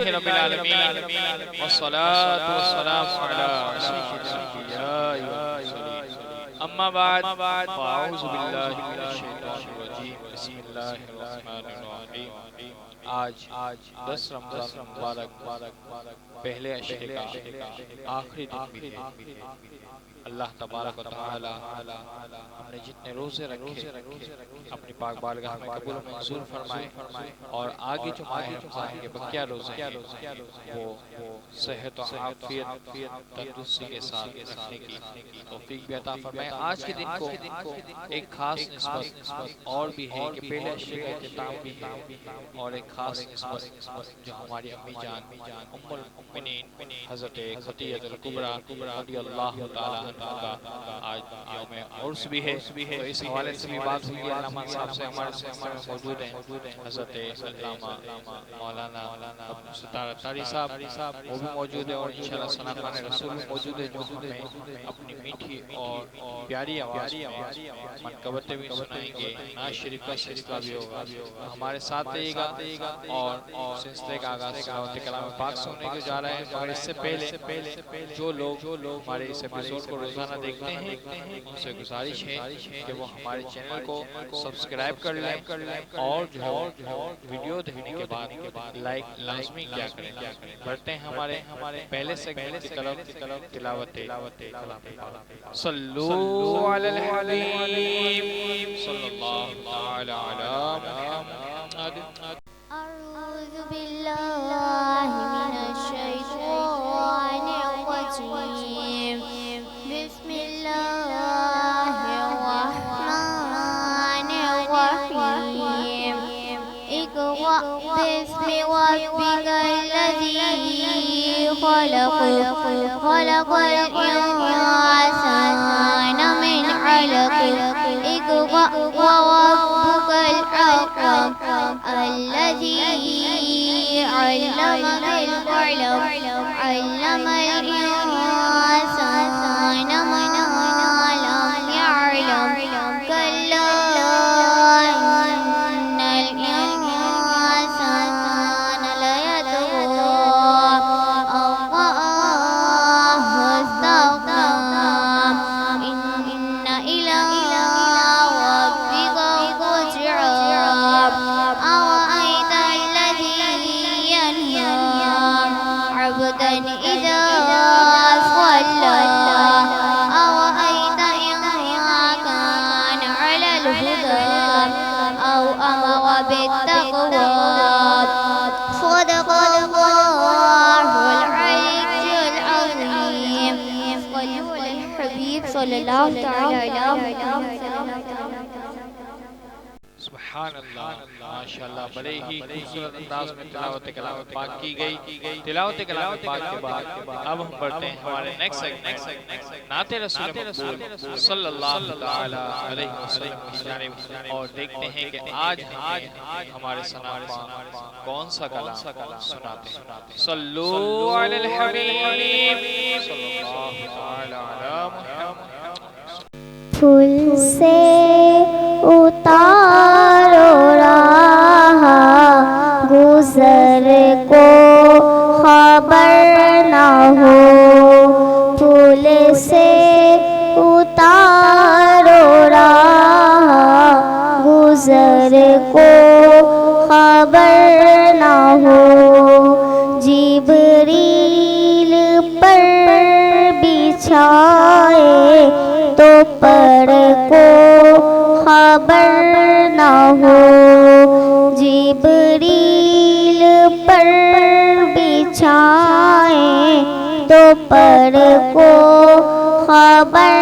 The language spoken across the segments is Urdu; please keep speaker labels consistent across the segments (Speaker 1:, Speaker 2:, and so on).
Speaker 1: رب العالمين والصلاة والسلام على سيد الأنبياء والمرسلين أما بعد فأعوذ بالله من الشيطان الرجيم بسم الله الرحمن الرحيم آج 10 رمضان مبارک پہلے عشرے کا آخری دن بھی ہے۔ اللہ تبارک و تعالی ہم نے جتنے روزے رکھے اپنی پاک بارگاہ میں قبول و منظور فرمائے، اور آگے جو ماہ رمضان کے بقیہ روزے ہیں وہ صحت و عافیت تندرستی کے ساتھ رکھنے کی توفیق بھی عطا فرمائے۔ آج کے دن کو ایک خاص نسبت اور بھی ہے کہ پہلے عشرے کا اختتام بھی ہے، اور ایک خاص نسبت جو ہماری امی جان ام المؤمنین حضرت خدیجہ الکبریٰ رضی اللہ تعالی عنہ کا آج یوم عرس بھی ہے، تو اس حوالے سے بھی بات ہوئی ہے۔ علامہ صاحب سے ہمارے سلسلے میں موجود ہیں حضرت علامہ مولانا ستارہ تاری صاحب، وہ بھی موجود ہے، اور انشاءاللہ ثنا خوان رسول بھی موجود ہے جو ہمیں اپنی میٹھی اور پیاری آواز میں منقبتیں بھی سنائیں گے، نعت شریف کا سلسلہ بھی ہوگا۔ ہمارے ساتھ رہیے گا، اور سلسلے کا آغاز تلاوت کلام پاک سے ہونے کو جا رہا ہے، مگر اس سے پہلے جو لوگ ہمارے اس ایپیسوڈ کو روزانہ دیکھتے ہیں ان سے گزارش ہے کہ وہ ہمارے چینل کو سبسکرائب کر لیں، اور جو ویڈیو دیکھنے کے بعد لائک لازمی کیا کریں۔ بڑھتے ہیں ہمارے پہلے سیگمنٹ کی طرف، تلاوت کلام پاک۔ صلو علی الحبیب صلی اللہ تعالی علی محمد۔
Speaker 2: أعوذ بالله من الشيطان الرجيم بسم الله الرحمن الرحيم اقرأ باسم ربك الذي خلق الإنسان من علق اقرأ وربك الأكرم الذي علم بالقلم علم الإنسان ما لم يعلم كلا إن الإنسان ليطغى أن رآه استغنى إن إلى ربك الرجعى أرأيت الذي ينهى عبدا إذا صلى أرأيت إن كان على الهدى أو أمر بالتقوى صدق الله العلي العظيم صلوا على الحبيب صلى الله تعالى على محمد۔
Speaker 1: سبحان اللہ، ماشاءاللہ، بڑے ہی خوبصورت انداز میں تلاوت کلام پاک کی گئی۔ تلاوت کلام پاک کے بعد اب ہم بڑھتے ہیں ہمارے نیکسٹ سیگمنٹ نعت رسول مقبول صلی اللہ تعالی علیہ وسلم کی جانب، اور دیکھتے ہیں کہ آج ہمارے ثنا خوان کون سا کلام سناتے ہیں۔ صلو علی الحبیب صلی اللہ تعالی علی محمد۔
Speaker 2: پھول سے اتارو راہ گزر کو خبر نہ ہو، پھول سے اتارو راہ گزر کو خبر نہ ہو، جبریل پر بچھائے تو پر کو خبر نہ ہو، جبریل پر بچھائے تو پر کو خبر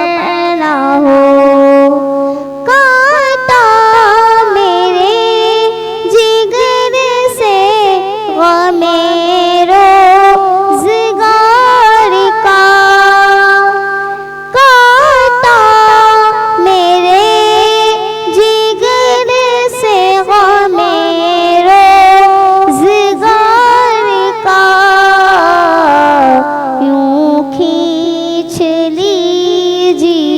Speaker 2: نہ ہو، کاٹا میرے جگر سے غم روزگار کا، کاٹا میرے جگر سے غم روزگار کا، یوں کھینچ لیجیے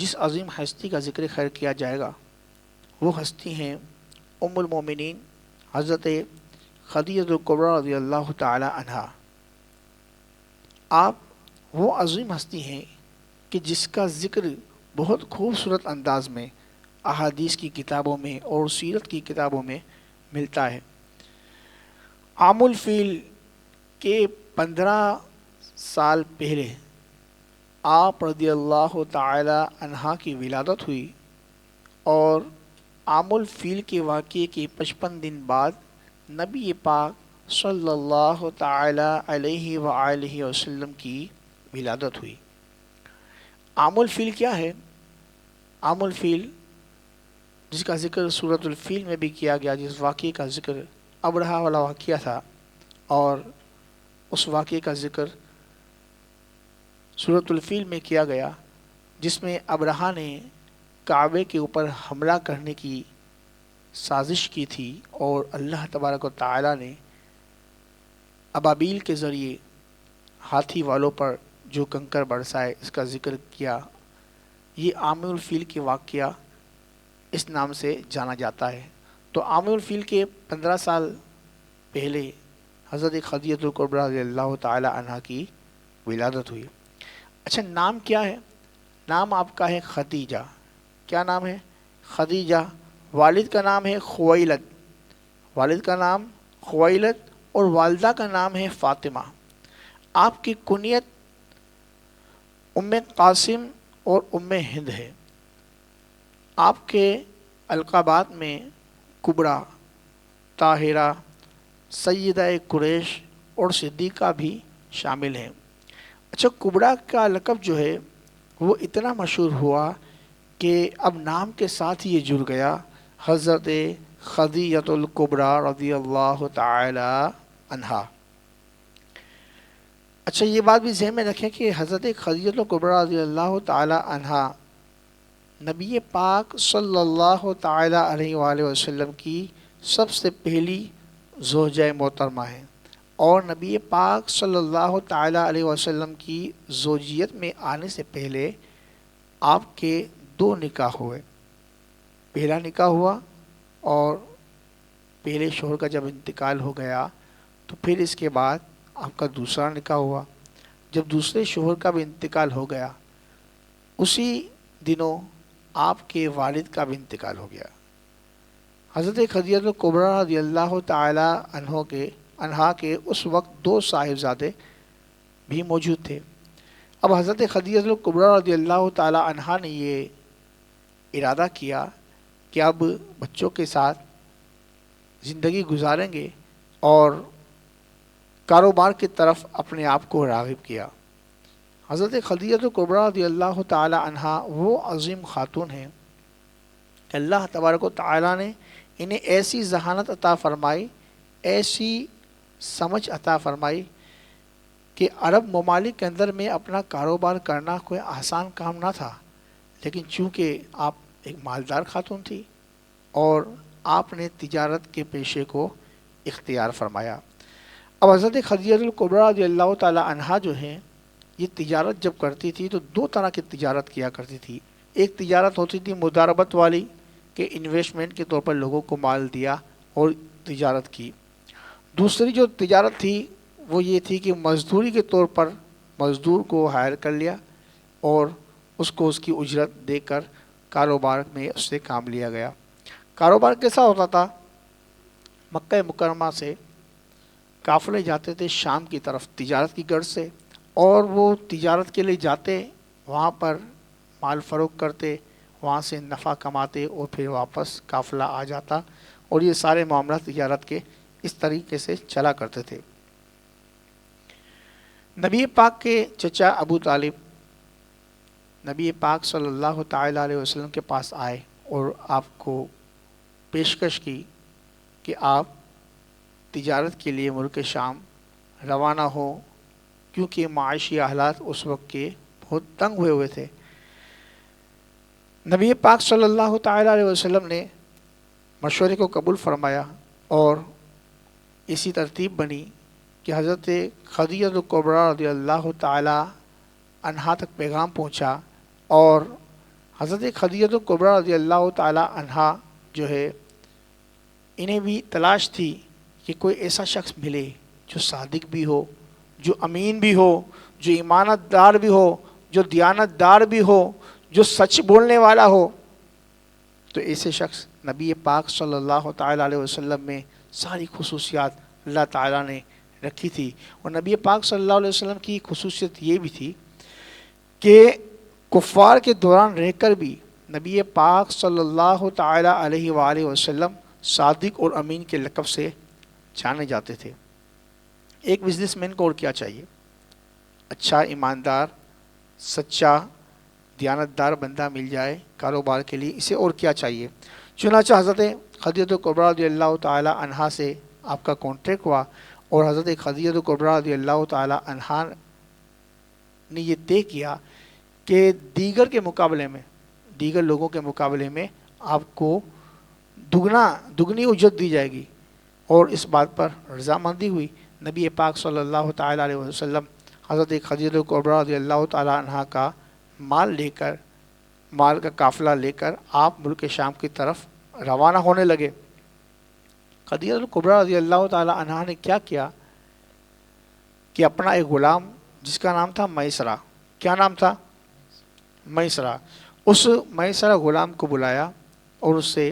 Speaker 3: جس عظیم ہستی کا ذکر خیر کیا جائے گا وہ ہستی ہیں ام المومنین حضرت خدیجہ الکبریٰ رضی اللہ تعالی عنہا۔ آپ وہ عظیم ہستی ہیں کہ جس کا ذکر بہت خوبصورت انداز میں احادیث کی کتابوں میں اور سیرت کی کتابوں میں ملتا ہے۔ عام الفیل کے 15 سال پہلے آپ رضی اللہ تعالی عنہ کی ولادت ہوئی، اور عام الفیل کے واقعے کے 55 دن بعد نبی پاک صلی اللہ تعالی علیہ وآلہ وسلم کی ولادت ہوئی۔ عام الفیل کیا ہے؟ عام الفیل جس کا ذکر سورۃ الفیل میں بھی کیا گیا، جس واقعے کا ذکر ابرہہ والا واقعہ تھا، اور اس واقعے کا ذکر سورۃ الفیل میں کیا گیا جس میں ابرہہ نے کعبے کے اوپر حملہ کرنے کی سازش کی تھی، اور اللہ تبارک و تعالی نے ابابیل کے ذریعے ہاتھی والوں پر جو کنکر برسائے، اس کا ذکر کیا۔ یہ عام الفیل کے واقعہ اس نام سے جانا جاتا ہے۔ تو عام الفیل کے 15 سال پہلے حضرت خدیجہ الکبریٰ رضی اللہ تعالی عنہ کی ولادت ہوئی۔ اچھا، نام کیا ہے؟ نام آپ کا ہے خدیجہ۔ کیا نام ہے؟ خدیجہ۔ والد کا نام ہے خویلد، والد کا نام خویلد، اور والدہ کا نام ہے فاطمہ۔ آپ کی کنیت ام قاسم اور ام ہند ہے۔ آپ کے القابات میں کبریٰ، طاہرہ، سیدہ قریش اور صدیقہ بھی شامل ہیں۔ اچھا، کبریٰ کا لقب جو ہے وہ اتنا مشہور ہوا کہ اب نام کے ساتھ یہ جڑ گیا، حضرت خدیجہ الکبریٰ رضی اللہ تعالی عنہا۔ اچھا، یہ بات بھی ذہن میں رکھیں کہ حضرت خدیجہ الکبریٰ رضی اللہ تعالی عنہا نبی پاک صلی اللہ تعالی علیہ وآلہ وسلم کی سب سے پہلی زوجہ محترمہ ہیں، اور نبی پاک صلی اللہ تعالی علیہ وسلم کی زوجیت میں آنے سے پہلے آپ کے 2 نکاح ہوئے۔ پہلا نکاح ہوا، اور پہلے شوہر کا جب انتقال ہو گیا تو پھر اس کے بعد آپ کا دوسرا نکاح ہوا۔ جب دوسرے شوہر کا بھی انتقال ہو گیا، اسی دنوں آپ کے والد کا بھی انتقال ہو گیا۔ حضرت خدیجہ الکبریٰ رضی اللہ تعالی عنہا کے اس وقت 2 صاحبزادے بھی موجود تھے۔ اب حضرت خدیجہ الکبریٰ رضی اللہ تعالی عنہا نے یہ ارادہ کیا کہ اب بچوں کے ساتھ زندگی گزاریں گے، اور کاروبار کی طرف اپنے آپ کو راغب کیا۔ حضرت خدیجہ الکبریٰ رضی اللہ تعالی عنہا وہ عظیم خاتون ہیں کہ اللہ تبارک و تعالی نے انہیں ایسی ذہانت عطا فرمائی، ایسی سمجھ عطا فرمائی کہ عرب ممالک کے اندر میں اپنا کاروبار کرنا کوئی آسان کام نہ تھا، لیکن چونکہ آپ ایک مالدار خاتون تھی اور آپ نے تجارت کے پیشے کو اختیار فرمایا۔ اب حضرت خدیجہ الکبریٰ رضی اللہ تعالی عنہا جو ہیں، یہ تجارت جب کرتی تھی تو 2 طرح کی تجارت کیا کرتی تھی۔ ایک تجارت ہوتی تھی مداربت والی، کہ انویسٹمنٹ کے طور پر لوگوں کو مال دیا اور تجارت کی۔ دوسری جو تجارت تھی وہ یہ تھی کہ مزدوری کے طور پر مزدور کو ہائر کر لیا اور اس کو اس کی اجرت دے کر کاروبار میں اس سے کام لیا گیا۔ کاروبار کیسا ہوتا تھا؟ مکہ مکرمہ سے قافلے جاتے تھے شام کی طرف تجارت کی غرض سے، اور وہ تجارت کے لیے جاتے، وہاں پر مال فروخت کرتے، وہاں سے نفع کماتے، اور پھر واپس قافلہ آ جاتا، اور یہ سارے معاملات تجارت کے اس طریقے سے چلا کرتے تھے۔ نبی پاک کے چچا ابو طالب نبی پاک صلی اللہ تعالی علیہ وسلم کے پاس آئے اور آپ کو پیشکش کی کہ آپ تجارت کے لیے ملک شام روانہ ہو، کیونکہ معاشی حالات اس وقت کے بہت تنگ ہوئے تھے۔ نبی پاک صلی اللہ تعالی علیہ وسلم نے مشورے کو قبول فرمایا، اور اسی ترتیب بنی کہ حضرت خدیجہ الکبریٰ رضی اللہ تعالی عنہا تک پیغام پہنچا، اور حضرت خدیجہ کبریٰ رضی اللہ تعالی عنہا جو ہے انہیں بھی تلاش تھی کہ کوئی ایسا شخص ملے جو صادق بھی ہو، جو امین بھی ہو، جو ایمانت دار بھی ہو، جو دیانت دار بھی ہو، جو سچ بولنے والا ہو۔ تو ایسے شخص نبی پاک صلی اللہ تعالیٰ علیہ وسلم میں ساری خصوصیات اللہ تعالیٰ نے رکھی تھی۔ اور نبی پاک صلی اللہ علیہ وسلم کی خصوصیت یہ بھی تھی کہ کفار کے دوران رہ کر بھی نبی پاک صلی اللہ تعالیٰ علیہ وآلہ وسلم صادق اور امین کے لقب سے جانے جاتے تھے۔ ایک بزنس مین کو اور کیا چاہیے؟ اچھا ایماندار، سچا، دیانتدار بندہ مل جائے کاروبار کے لیے، اسے اور کیا چاہیے؟ چنانچہ حضرت خدیجہ کبریٰ رضی اللہ تعالی عنہا سے آپ کا کانٹیکٹ ہوا، اور حضرت خدیجہ کبریٰ رضی اللہ تعالی عنہا نے یہ طے کیا کہ دیگر لوگوں کے مقابلے میں آپ کو دگنی اجرت دی جائے گی، اور اس بات پر رضامندی ہوئی۔ نبی پاک صلی اللہ تعالی علیہ وسلم حضرت خدیجہ کبریٰ رضی اللہ تعالی عنہا کا مال کا قافلہ لے کر آپ ملک شام کی طرف روانہ ہونے لگے۔ خدیجہ کبریٰ رضی اللہ تعالی عنہا نے کیا کیا کہ اپنا ایک غلام جس کا نام تھا میسرہ، کیا نام تھا؟ میسرہ، اس میسرہ غلام کو بلایا اور اس سے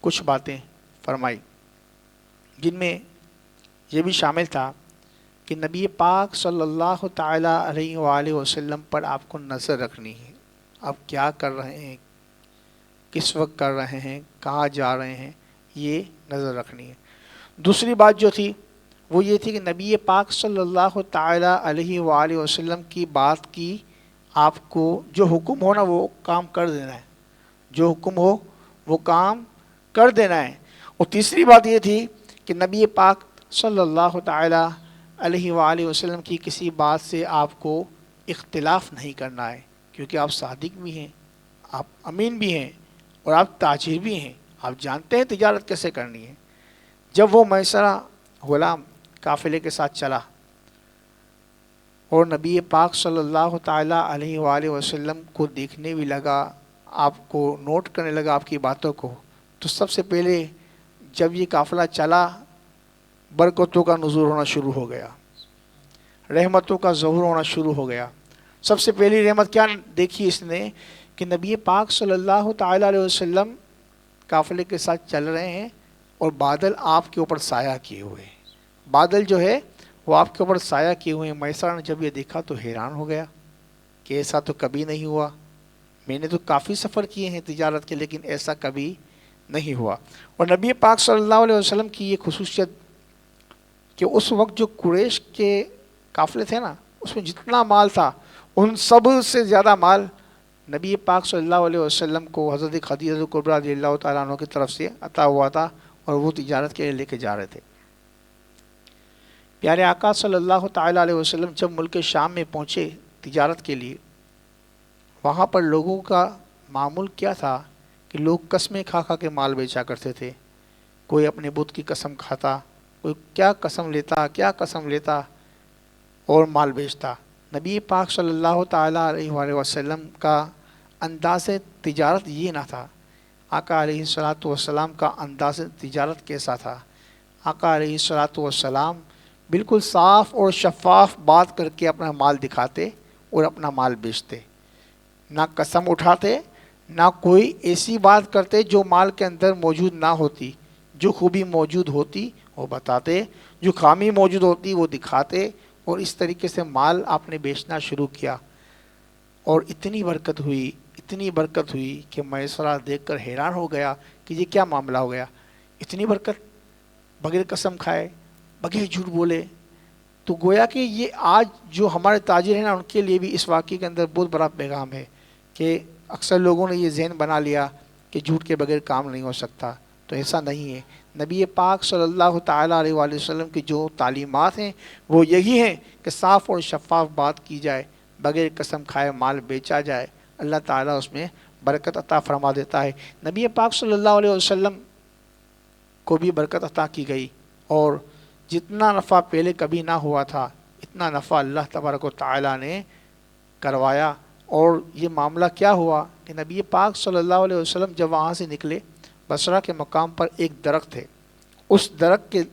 Speaker 3: کچھ باتیں فرمائی، جن میں یہ بھی شامل تھا کہ نبی پاک صلی اللہ تعالی علیہ وآلہ وسلم پر آپ کو نظر رکھنی ہے۔ آپ کیا کر رہے ہیں، کس وقت کر رہے ہیں، کہاں جا رہے ہیں، یہ نظر رکھنی ہے۔ دوسری بات جو تھی وہ یہ تھی کہ نبی پاک صلی اللہ تعالی علیہ وآلہ وسلم کی بات کی آپ کو جو حکم ہو نا وہ کام کر دینا ہے، جو حکم ہو وہ کام کر دینا ہے۔ اور تیسری بات یہ تھی کہ نبی پاک صلی اللہ تعالی علیہ وآلہ وسلم کی کسی بات سے آپ کو اختلاف نہیں کرنا ہے، کیونکہ آپ صادق بھی ہیں، آپ امین بھی ہیں، اور آپ تاجر بھی ہیں، آپ جانتے ہیں تجارت کیسے کرنی ہے۔ جب وہ میسرہ غلام قافلے کے ساتھ چلا اور نبی پاک صلی اللہ تعالی علیہ وآلہ وسلم کو دیکھنے بھی لگا، آپ کو نوٹ کرنے لگا آپ کی باتوں کو، تو سب سے پہلے جب یہ قافلہ چلا برکتوں کا نزول ہونا شروع ہو گیا، رحمتوں کا ظہور ہونا شروع ہو گیا۔ سب سے پہلی رحمت کیا دیکھی اس نے کہ نبی پاک صلی اللہ تعالی علیہ وسلم قافلے کے ساتھ چل رہے ہیں اور بادل آپ کے اوپر سایہ کیے ہوئے ہیں، بادل جو ہے وہ آپ کے اوپر سایہ کیے ہوئے ہیں۔ میسرہ نے جب یہ دیکھا تو حیران ہو گیا کہ ایسا تو کبھی نہیں ہوا، میں نے تو کافی سفر کیے ہیں تجارت کے، لیکن ایسا کبھی نہیں ہوا۔ اور نبی پاک صلی اللہ علیہ وسلم کی یہ خصوصیت کہ اس وقت جو قریش کے قافلے تھے نا، اس میں جتنا مال تھا ان سب سے زیادہ مال نبی پاک صلی اللہ علیہ وسلم کو حضرت خدیجہ کبریٰ رضی اللہ تعالیٰ عنہ کی طرف سے عطا ہوا تھا، اور وہ تجارت کے لیے لے کے جا رہے تھے۔ پیارے آقا صلی اللہ تعالیٰ علیہ وسلم جب ملک شام میں پہنچے تجارت کے لیے، وہاں پر لوگوں کا معمول کیا تھا کہ لوگ قسمیں کھا کھا کے مال بیچا کرتے تھے۔ کوئی اپنے بت کی قسم کھاتا، کوئی کیا قسم لیتا اور مال بیچتا۔ نبی پاک صلی اللہ تعالیٰ علیہ وآلہ وسلم کا انداز تجارت یہ نہ تھا۔ آقا علیہ الصلاۃ والسلام کا انداز تجارت کیسا تھا؟ آقا علیہ الصلاۃ والسلام بالکل صاف اور شفاف بات کر کے اپنا مال دکھاتے اور اپنا مال بیچتے، نہ قسم اٹھاتے، نہ کوئی ایسی بات کرتے جو مال کے اندر موجود نہ ہوتی۔ جو خوبی موجود ہوتی وہ بتاتے، جو خامی موجود ہوتی وہ دکھاتے، اور اس طریقے سے مال آپ نے بیچنا شروع کیا۔ اور اتنی برکت ہوئی کہ میسرہ دیکھ کر حیران ہو گیا کہ یہ کیا معاملہ ہو گیا، اتنی برکت، بغیر قسم کھائے، بغیر جھوٹ بولے۔ تو گویا کہ یہ آج جو ہمارے تاجر ہیں نا، ان کے لیے بھی اس واقعے کے اندر بہت بڑا پیغام ہے کہ اکثر لوگوں نے یہ ذہن بنا لیا کہ جھوٹ کے بغیر کام نہیں ہو سکتا، تو ایسا نہیں ہے۔ نبی پاک صلی اللہ تعالیٰ علیہ وآلہ وسلم کی جو تعلیمات ہیں وہ یہی ہیں کہ صاف اور شفاف بات کی جائے، بغیر قسم کھائے مال بیچا جائے، اللہ تعالیٰ اس میں برکت عطا فرما دیتا ہے۔ نبی پاک صلی اللہ علیہ وسلم کو بھی برکت عطا کی گئی، اور جتنا نفع پہلے کبھی نہ ہوا تھا اتنا نفع اللہ تبارک و تعالیٰ نے کروایا، اور یہ معاملہ کیا ہوا کہ نبی پاک صلی اللہ علیہ وسلم جب وہاں سے نکلے، بصرہ کے مقام پر ایک درخت ہے، اس درخت کے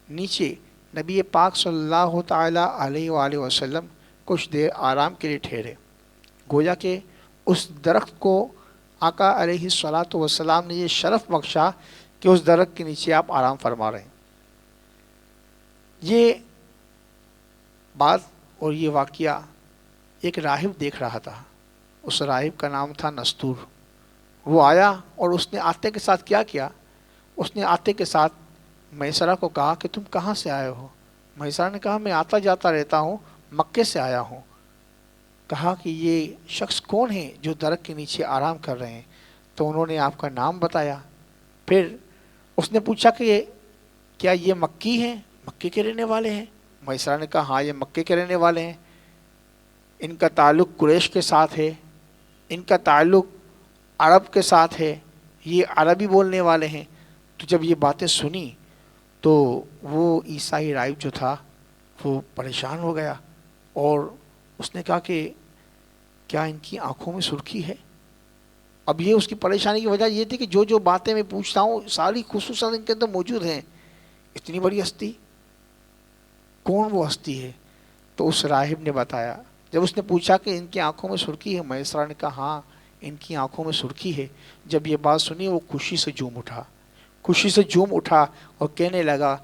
Speaker 3: نیچے نبی پاک صلی اللہ تعالیٰ علیہ وآلہ وسلم کچھ دیر آرام کے لیے ٹھہرے، گویا کہ اس درخت کو آقا علیہ الصلاۃ والسلام نے یہ شرف بخشا کہ اس درخت کے نیچے آپ آرام فرما رہے ہیں۔ یہ بات اور یہ واقعہ ایک راہب دیکھ رہا تھا، اس راہب کا نام تھا نستور۔ وہ آیا اور اس نے آتے کے ساتھ کیا کیا، اس نے آتے کے ساتھ میسرہ کو کہا کہ تم کہاں سے آئے ہو؟ میسرہ نے کہا میں آتا جاتا رہتا ہوں، مکے سے آیا ہوں۔ کہا کہ یہ شخص کون ہے جو درخت کے نیچے آرام کر رہے ہیں؟ تو انہوں نے آپ کا نام بتایا۔ پھر اس نے پوچھا کہ کیا یہ مکی ہیں، مکے کے رہنے والے ہیں؟ میسرہ نے کہا ہاں یہ مکے کے رہنے والے ہیں، ان کا تعلق قریش کے ساتھ ہے، ان کا تعلق عرب کے ساتھ ہے، یہ عربی بولنے والے ہیں۔ تو جب یہ باتیں سنی تو وہ عیسائی راہب جو تھا وہ پریشان ہو گیا، اور اس نے کہا کہ کیا ان کی آنکھوں میں سرخی ہے؟ اب یہ اس کی پریشانی کی وجہ یہ تھی کہ جو باتیں میں پوچھتا ہوں ساری خصوصاً ان کے اندر موجود ہیں۔ اتنی بڑی ہستی، کون وہ ہستی ہے؟ تو اس راہب نے بتایا۔ جب اس نے پوچھا کہ ان کی آنکھوں میں سرخی ہے، میسرہ نے کہا ہاں ان کی آنکھوں میں سرخی ہے۔ جب یہ بات سنی وہ خوشی سے جھوم اٹھا اور کہنے لگا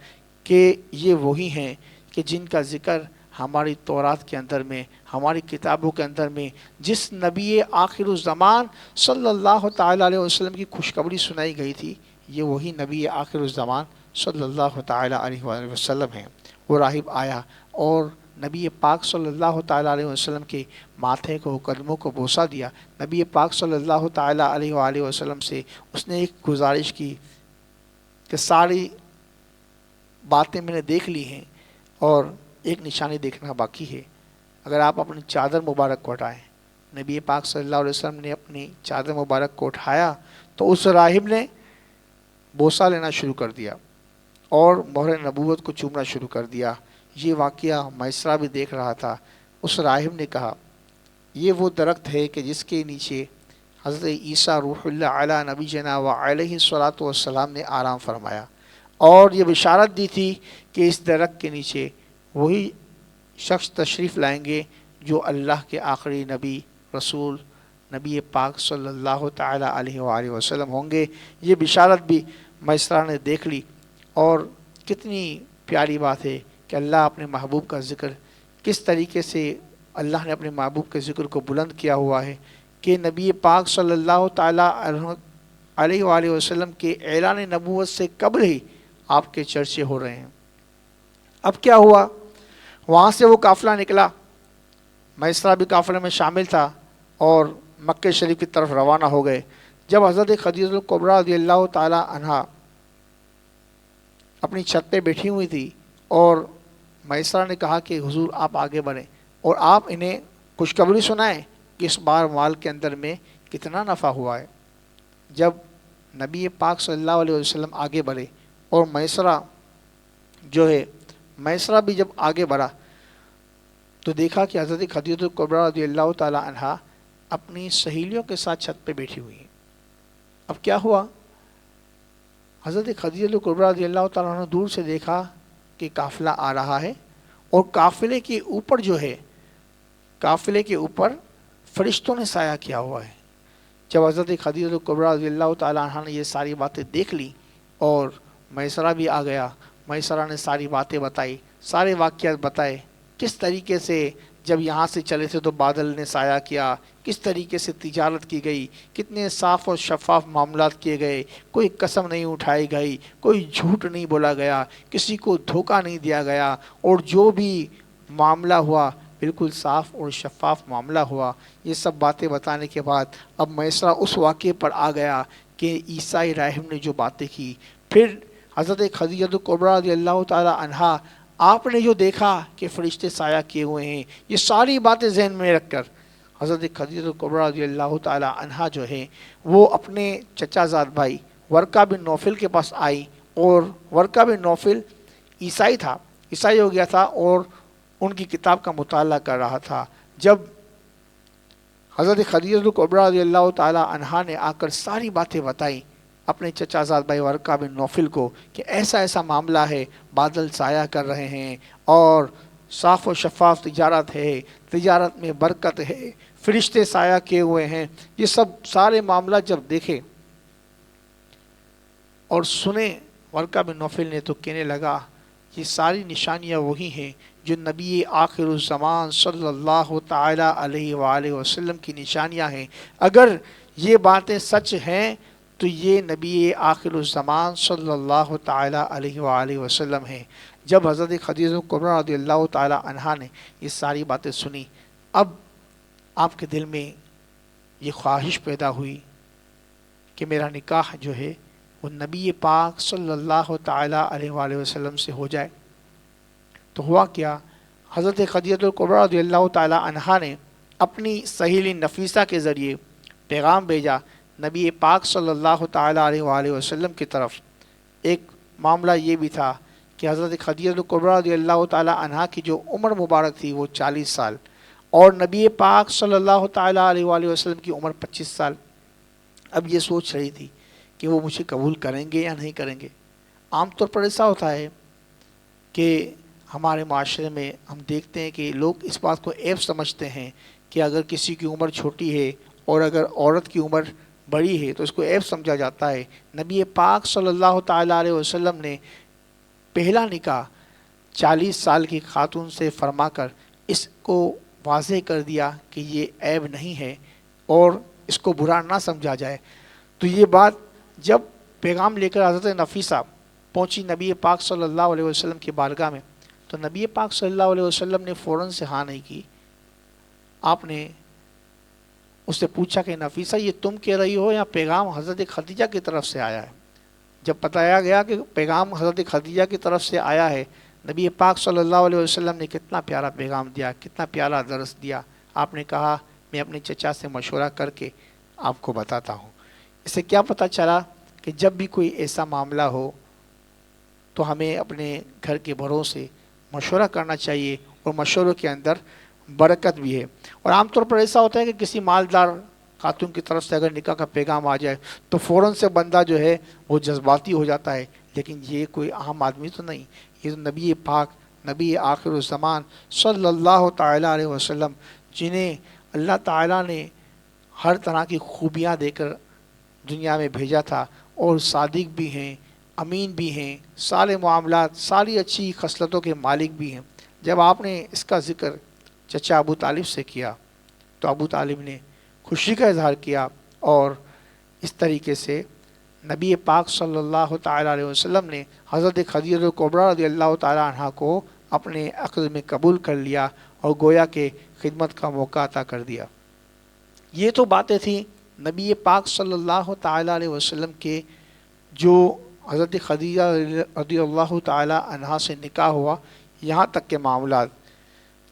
Speaker 3: کہ یہ وہی ہیں کہ جن کا ذکر ہماری تورات کے اندر میں، ہماری کتابوں کے اندر میں جس نبی آخر الزمان صلی اللہ تعالیٰ علیہ وسلم کی خوشخبری سنائی گئی تھی، یہ وہی نبی آخر الزمان صلی اللہ تعالیٰ علیہ وآلہ وسلم ہیں۔ وہ راہب آیا اور نبی پاک صلی اللہ تعالیٰ علیہ وسلم کے ماتھے کو، قدموں کو بوسہ دیا۔ نبی پاک صلی اللہ تعالیٰ علیہ وآلہ وسلم سے اس نے ایک گزارش کی کہ ساری باتیں میں نے دیکھ لی ہیں اور ایک نشانی دیکھنا باقی ہے، اگر آپ اپنی چادر مبارک کو اٹھائیں۔ نبی پاک صلی اللہ علیہ وسلم نے اپنی چادر مبارک کو اٹھایا تو اس راہب نے بوسہ لینا شروع کر دیا اور مہر نبوت کو چومنا شروع کر دیا۔ یہ واقعہ میسرہ بھی دیکھ رہا تھا۔ اس راہب نے کہا یہ وہ درخت ہے کہ جس کے نیچے حضرت عیسیٰ روح اللہ علیہ نبی جنا و علیہ الصلاۃ والسلام نے آرام فرمایا، اور یہ بشارت دی تھی کہ اس درخت کے نیچے وہی شخص تشریف لائیں گے جو اللہ کے آخری نبی رسول نبی پاک صلی اللہ تعالیٰ علیہ وآلہ وسلم ہوں گے۔ یہ بشارت بھی میسرہ نے دیکھ لی، اور کتنی پیاری بات ہے کہ اللہ اپنے محبوب کا ذکر کس طریقے سے اللہ نے اپنے محبوب کے ذکر کو بلند کیا ہوا ہے کہ نبی پاک صلی اللہ تعالیٰ علیہ وآلہ وسلم کے اعلان نبوت سے قبل ہی آپ کے چرچے ہو رہے ہیں۔ اب کیا ہوا؟ وہاں سے وہ قافلہ نکلا، میسرہ بھی قافلے میں شامل تھا اور مکہ شریف کی طرف روانہ ہو گئے۔ جب حضرت خدیجہ کبریٰ رضی اللہ تعالیٰ عنہا اپنی چھت پہ بیٹھی ہوئی تھی اور میسرہ نے کہا کہ حضور آپ آگے بڑھیں اور آپ انہیں خوشخبری سنائیں کہ اس بار مال کے اندر میں کتنا نفع ہوا ہے۔ جب نبی پاک صلی اللہ علیہ وسلم آگے بڑھے اور میسرہ بھی جب آگے بڑھا تو دیکھا کہ حضرت خدیجہ کبریٰ رضی اللہ تعالیٰ عنہا اپنی سہیلیوں کے ساتھ چھت پہ بیٹھی ہوئی ہیں۔ اب کیا ہوا؟ حضرت خدیجہ کبریٰ رضی اللہ تعالیٰ عنہ دور سے دیکھا کہ قافلہ آ رہا ہے اور قافلے کے اوپر فرشتوں نے سایہ کیا ہوا ہے۔ جب حضرت خدیجہ کبریٰ رضی اللہ تعالیٰ عنہ نے یہ ساری باتیں دیکھ لی اور میسرہ بھی آ گیا، میسرہ نے ساری باتیں بتائی، سارے واقعات بتائے، کس طریقے سے جب یہاں سے چلے تھے تو بادل نے سایہ کیا، کس طریقے سے تجارت کی گئی، کتنے صاف اور شفاف معاملات کیے گئے، کوئی قسم نہیں اٹھائی گئی، کوئی جھوٹ نہیں بولا گیا، کسی کو دھوکہ نہیں دیا گیا، اور جو بھی معاملہ ہوا بالکل صاف اور شفاف معاملہ ہوا۔ یہ سب باتیں بتانے کے بعد اب میسرہ اس واقعے پر آ گیا کہ عیسائی راہب نے جو باتیں کی۔ پھر حضرت خدیجہ کبریٰ رضی اللہ تعالیٰ عنہا آپ نے جو دیکھا کہ فرشتے سایہ کیے ہوئے ہیں، یہ ساری باتیں ذہن میں رکھ کر حضرت خدیجہ کبریٰ رضی اللہ تعالیٰ عنہا جو ہے وہ اپنے چچا زاد بھائی ورقہ بن نوفل کے پاس آئی، اور ورقہ بن نوفل عیسائی تھا، عیسائی ہو گیا تھا اور ان کی کتاب کا مطالعہ کر رہا تھا۔ جب حضرت خدیجہ کبریٰ رضی اللہ تعالی عنہا نے آ کر ساری باتیں بتائیں اپنے چچا زاد بھائی ورقہ بن نوفل کو کہ ایسا ایسا معاملہ ہے، بادل سایہ کر رہے ہیں اور صاف و شفاف تجارت ہے، تجارت میں برکت ہے، فرشتے سایہ کیے ہوئے ہیں۔ یہ سب سارے معاملہ جب دیکھے اور سنے ورقہ بن نوفل نے تو کہنے لگا یہ ساری نشانیاں وہی ہیں جو نبی آخر الزمان صلی اللہ تعالی علیہ وآلہ وسلم کی نشانیاں ہیں۔ اگر یہ باتیں سچ ہیں تو یہ نبی آخر الزمان صلی اللہ تعالی علیہ وآلہ وسلم ہیں۔ جب حضرت خدیجہ کبریٰ رضی اللہ تعالی عنہا نے یہ ساری باتیں سنی، اب آپ کے دل میں یہ خواہش پیدا ہوئی کہ میرا نکاح جو ہے وہ نبی پاک صلی اللہ تعالی علیہ وآلہ وسلم سے ہو جائے۔ تو ہوا کیا، حضرت خدیجہ کبریٰ رضی اللہ تعالی عنہا نے اپنی سہیلی نفیسہ کے ذریعے پیغام بھیجا نبی پاک صلی اللہ تعالی علیہ وآلہ وسلم کی طرف۔ ایک معاملہ یہ بھی تھا کہ حضرت خدیجہ کبریٰ رضی اللہ تعالی عنہا کی جو عمر مبارک تھی وہ 40 سال اور نبی پاک صلی اللہ تعالی علیہ وآلہ وسلم کی عمر 25 سال۔ اب یہ سوچ رہی تھی کہ وہ مجھے قبول کریں گے یا نہیں کریں گے۔ عام طور پر ایسا ہوتا ہے کہ ہمارے معاشرے میں ہم دیکھتے ہیں کہ لوگ اس بات کو عیب سمجھتے ہیں کہ اگر کسی کی عمر چھوٹی ہے اور اگر عورت کی عمر بڑی ہے تو اس کو عیب سمجھا جاتا ہے۔ نبی پاک صلی اللہ تعالی علیہ وسلم نے پہلا نکاح 40 سال کی خاتون سے فرما کر اس کو واضح کر دیا کہ یہ عیب نہیں ہے اور اس کو برا نہ سمجھا جائے۔ تو یہ بات جب پیغام لے کر حضرت نفیسہ پہنچی نبی پاک صلی اللہ علیہ وسلم کی بارگاہ میں تو نبی پاک صلی اللہ علیہ وسلم نے فوراً سے ہاں نہیں کی۔ آپ نے اس سے پوچھا کہ نفیسہ یہ تم کہہ رہی ہو یا پیغام حضرت خدیجہ کی طرف سے آیا ہے؟ جب بتایا گیا کہ پیغام حضرت خدیجہ کی طرف سے آیا ہے، نبی پاک صلی اللہ علیہ وسلم نے کتنا پیارا پیغام دیا، کتنا پیارا درس دیا۔ آپ نے کہا میں اپنے چچا سے مشورہ کر کے آپ کو بتاتا ہوں۔ اس سے کیا پتہ چلا کہ جب بھی کوئی ایسا معاملہ ہو تو ہمیں اپنے گھر کے بڑوں سے مشورہ کرنا چاہیے اور مشوروں کے اندر برکت بھی ہے۔ اور عام طور پر ایسا ہوتا ہے کہ کسی مالدار خاتون کی طرف سے اگر نکاح کا پیغام آ جائے تو فوراً سے بندہ جو ہے وہ جذباتی ہو جاتا ہے، لیکن یہ کوئی عام آدمی تو نہیں، یہ تو نبی پاک نبی آخر الزمان صلی اللہ تعالیٰ علیہ وسلم جنہیں اللہ تعالیٰ نے ہر طرح کی خوبیاں دے کر دنیا میں بھیجا تھا اور صادق بھی ہیں، امین بھی ہیں، سارے معاملات ساری اچھی خصلتوں کے مالک بھی ہیں۔ جب آپ نے اس کا ذکر چچا ابو طالب سے کیا تو ابو طالب نے خوشی کا اظہار کیا اور اس طریقے سے نبی پاک صلی اللہ تعالیٰ علیہ وسلم نے حضرت خدیجہ کبریٰ رضی اللہ تعالیٰ عنہ کو اپنے عقد میں قبول کر لیا اور گویا کہ خدمت کا موقع عطا کر دیا۔ یہ تو باتیں تھیں نبی پاک صلی اللہ تعالیٰ علیہ وسلم کے جو حضرت خدیجہ رضی اللہ تعالیٰ عنہ سے نکاح ہوا یہاں تک کے معاملات۔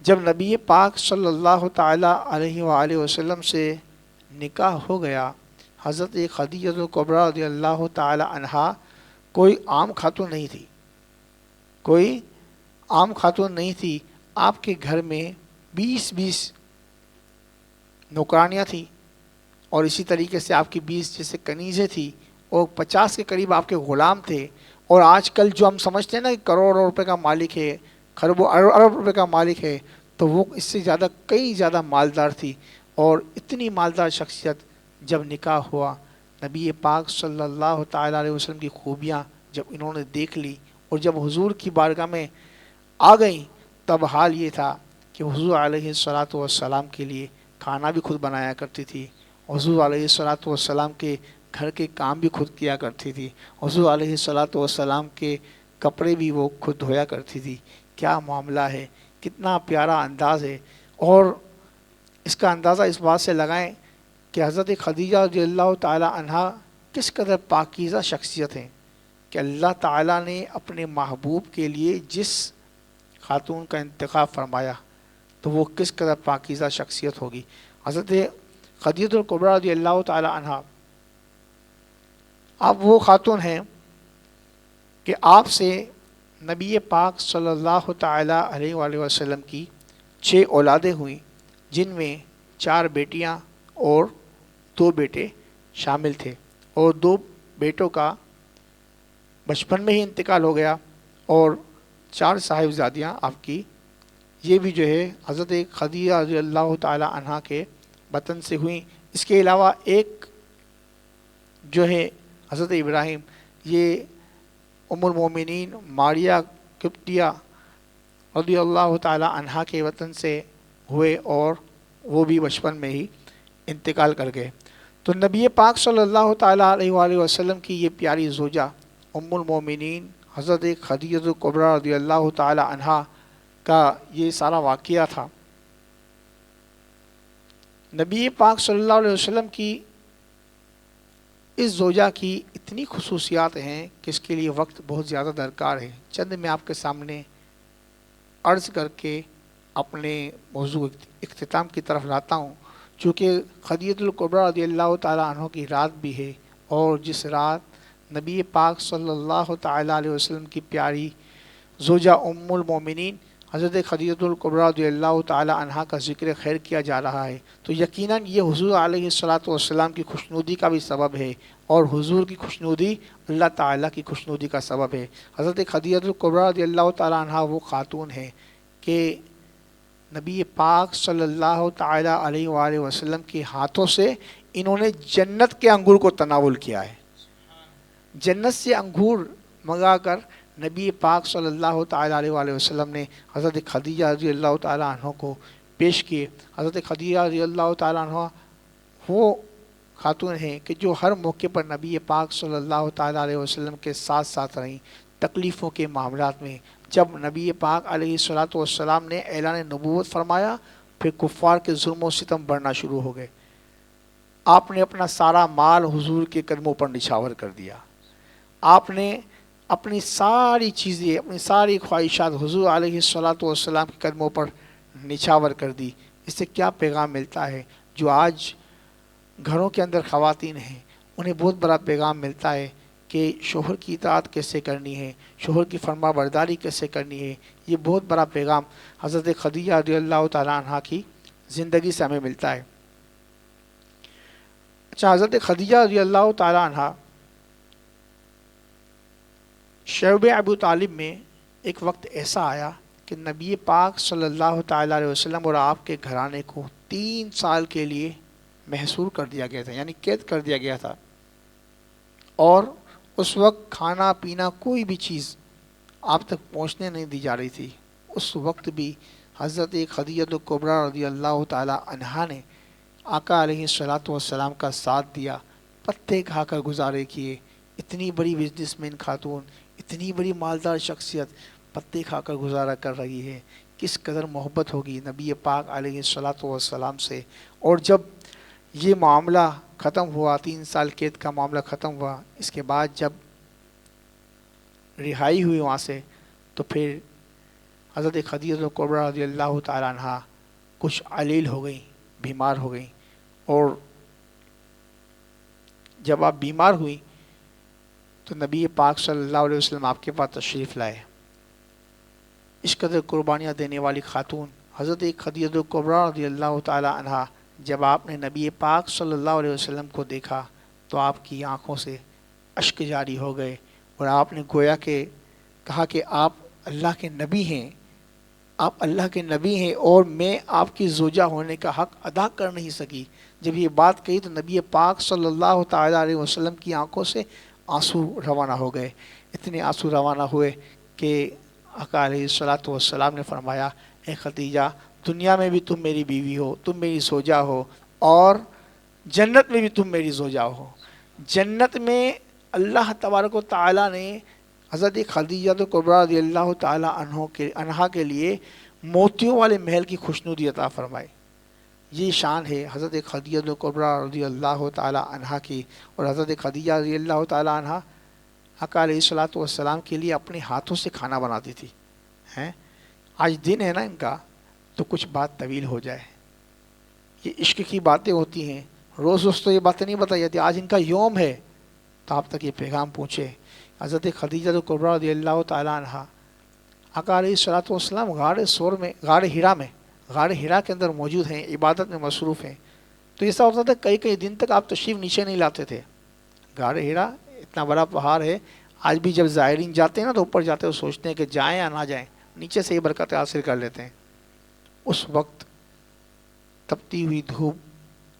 Speaker 3: جب نبی پاک صلی اللہ تعالیٰ علیہ وآلہ وسلم سے نکاح ہو گیا، حضرت خدیجہ کبریٰ رضی اللہ تعالیٰ عنہ کوئی عام خاتون نہیں تھی، کوئی عام خاتون نہیں تھی۔ آپ کے گھر میں 20 نوکرانیاں تھیں اور اسی طریقے سے آپ کی 20 جیسے کنیزیں تھیں اور 50 کے قریب آپ کے غلام تھے۔ اور آج کل جو ہم سمجھتے ہیں نا کہ کروڑوں روپے کا مالک ہے، خربوں ارب روپے کا مالک ہے، تو وہ اس سے زیادہ کئی زیادہ مالدار تھی۔ اور اتنی مالدار شخصیت جب نکاح ہوا، نبی پاک صلی اللہ تعالیٰ علیہ وسلم کی خوبیاں جب انہوں نے دیکھ لی اور جب حضور کی بارگاہ میں آ گئیں تب حال یہ تھا کہ حضور علیہ الصلاۃ والسلام کے لیے کھانا بھی خود بنایا کرتی تھی، حضور علیہ الصلاۃ والسلام کے گھر کے کام بھی خود کیا کرتی تھی، حضور علیہ الصلاۃ والسلام کے کپڑے بھی وہ خود دھویا کرتی تھی۔ کیا معاملہ ہے، کتنا پیارا انداز ہے۔ اور اس کا اندازہ اس بات سے لگائیں کہ حضرت خدیجہ رضی اللہ تعالی عنہ کس قدر پاکیزہ شخصیت ہیں کہ اللہ تعالیٰ نے اپنے محبوب کے لیے جس خاتون کا انتخاب فرمایا تو وہ کس قدر پاکیزہ شخصیت ہوگی۔ حضرت خدیجہ کبریٰ رضی اللہ تعالی عنہ اب وہ خاتون ہیں کہ آپ سے نبی پاک صلی اللہ تعالیٰ علیہ وآلہ وسلم کی 6 اولادیں ہوئیں، جن میں 4 بیٹیاں اور 2 بیٹے شامل تھے، اور 2 بیٹوں کا بچپن میں ہی انتقال ہو گیا، اور 4 صاحبزادیاں آپ کی یہ بھی جو ہے حضرت خدیجہ رضی اللہ تعالی عنہ کے وطن سے ہوئیں۔ اس کے علاوہ ایک جو ہے حضرت ابراہیم، یہ ام المومنین ماریہ قبطیہ رضی اللہ تعالی عنہ کے وطن سے ہوئے، اور وہ بھی بچپن میں ہی انتقال کر گئے۔ تو نبی پاک صلی اللہ تعالی علیہ وآلہ وسلم کی یہ پیاری زوجہ ام المومنین حضرت خدیجہ کبریٰ رضی اللہ تعالی عنہ کا یہ سارا واقعہ تھا۔ نبی پاک صلی اللہ علیہ وسلم کی اس زوجہ کی اتنی خصوصیات ہیں کہ اس کے لیے وقت بہت زیادہ درکار ہے۔ چند میں آپ کے سامنے عرض کر کے اپنے موضوع اختتام کی طرف لاتا ہوں، چونکہ خدیجہ الکبریٰ رضی اللہ تعالیٰ عنہ کی رات بھی ہے، اور جس رات نبی پاک صلی اللہ تعالیٰ علیہ وسلم کی پیاری زوجہ ام المومنین حضرت خدیجہ الکبریٰ رضی اللہ تعالیٰ عنہ کا ذکر خیر کیا جا رہا ہے، تو یقیناً یہ حضور علیہ الصلاۃ کی خوشنودی کا بھی سبب ہے، اور حضور کی خوشنودی اللہ تعالیٰ کی خوشنودی کا سبب ہے۔ حضرت خدیجہ الکبریٰ رضی اللہ تعالیٰ عنہ وہ خاتون ہیں کہ نبی پاک صلی اللہ تعالیٰ علیہ وآلہ وسلم کے ہاتھوں سے انہوں نے جنت کے انگور کو تناول کیا ہے۔ جنت سے انگور منگا کر نبی پاک صلی اللہ تعالیٰ علیہ وآلہ وسلم نے حضرت خدیجہ رضی اللہ تعالیٰ عنہ کو پیش کیے۔ حضرت خدیجہ رضی اللہ تعالیٰ عنہ وہ خاتون ہیں کہ جو ہر موقع پر نبی پاک صلی اللہ تعالیٰ علیہ وسلم کے ساتھ ساتھ رہیں، تکلیفوں کے معاملات میں۔ جب نبی پاک علیہ السلام نے اعلان نبوت فرمایا، پھر کفار کے ظلم و ستم بڑھنا شروع ہو گئے۔ آپ نے اپنا سارا مال حضور کے قدموں پر نچھاور کر دیا، آپ نے اپنی ساری چیزیں، اپنی ساری خواہشات حضور علیہ السلام کے قدموں پر نچھاور کر دی۔ اس سے کیا پیغام ملتا ہے؟ جو آج گھروں کے اندر خواتین ہیں، انہیں بہت بڑا پیغام ملتا ہے کہ شوہر کی اطاعت کیسے کرنی ہے، شوہر کی فرما برداری کیسے کرنی ہے۔ یہ بہت بڑا پیغام حضرت خدیجہ رضی اللہ تعالیٰ عنہ کی زندگی سے ہمیں ملتا ہے۔ اچھا، حضرت خدیجہ رضی اللہ تعالیٰ عنہ شعب ابو طالب میں ایک وقت ایسا آیا کہ نبی پاک صلی اللہ تعالیٰ علیہ وسلم اور آپ کے گھرانے کو 3 سال کے لیے محصور کر دیا گیا تھا، یعنی قید کر دیا گیا تھا، اور اس وقت کھانا پینا کوئی بھی چیز آپ تک پہنچنے نہیں دی جا رہی تھی۔ اس وقت بھی حضرت خدیجہ کبریٰ رضی اللہ تعالیٰ عنہا نے آقا علیہ السلام کا ساتھ دیا، پتے کھا کر گزارے کیے۔ اتنی بڑی بزنس مین خاتون، اتنی بڑی مالدار شخصیت پتے کھا کر گزارا کر رہی ہے، کس قدر محبت ہوگی نبی پاک علیہ السلام سے۔ اور جب یہ معاملہ ختم ہوا، 3 سال قید کا معاملہ ختم ہوا، اس کے بعد جب رہائی ہوئی وہاں سے، تو پھر حضرت خدیجہ کبریٰ رضی اللہ تعالیٰ عنہ کچھ علیل ہو گئیں، بیمار ہو گئیں، اور جب آپ بیمار ہوئیں تو نبی پاک صلی اللہ علیہ وسلم آپ کے پاس تشریف لائے۔ اس قدر قربانیاں دینے والی خاتون حضرت خدیجہ کبریٰ رضی اللہ تعالیٰ عنہ، جب آپ نے نبی پاک صلی اللہ علیہ وسلم کو دیکھا تو آپ کی آنکھوں سے اشک جاری ہو گئے، اور آپ نے گویا کہ کہا کہ آپ اللہ کے نبی ہیں، آپ اللہ کے نبی ہیں، اور میں آپ کی زوجہ ہونے کا حق ادا کر نہیں سکی۔ جب یہ بات کہی تو نبی پاک صلی اللہ تعالیٰ علیہ وسلم کی آنکھوں سے آنسو روانہ ہو گئے۔ اتنے آنسو روانہ ہوئے کہ آقا علیہ السلام نے فرمایا، اے خدیجہ، دنیا میں بھی تم میری بیوی ہو، تم میری زوجہ ہو، اور جنت میں بھی تم میری زوجہ ہو۔ جنت میں اللہ تبارک و تعالیٰ نے حضرت خدیجہ کبریٰ رضی اللہ تعالیٰ عنہا کے لیے موتیوں والے محل کی خوشنودی عطا فرمائی۔ یہ شان ہے حضرت خدیجہ کبریٰ رضی اللہ تعالیٰ عنہا کی، اور حضرت خدیجہ رضی اللہ تعالیٰ عنہا آقا علیہ السلام کے لیے اپنے ہاتھوں سے کھانا بناتی تھی۔ آج دن ہے نا ان کا، تو کچھ بات طویل ہو جائے، یہ عشق کی باتیں ہوتی ہیں، روز تو یہ باتیں نہیں بتائی جاتی، آج ان کا یوم ہے تو آپ تک یہ پیغام پہنچے۔ حضرت خدیجہ کبریٰ رضی اللہ تعالیٰ عنہا آقا علیہ السلام غار ہرا کے اندر موجود ہیں، عبادت میں مصروف ہیں۔ تو ایسا ہوتا تھا کئی کئی دن تک آپ تشریف نیچے نہیں لاتے تھے. غار ہیرا اتنا بڑا پہاڑ ہے, آج بھی جب زائرین جاتے ہیں نا تو اوپر جاتے ہیں سوچتے ہیں کہ جائیں یا نہ جائیں, نیچے سے ہی برکتیں حاصل کر لیتے ہیں. اس وقت تپتی ہوئی دھوپ,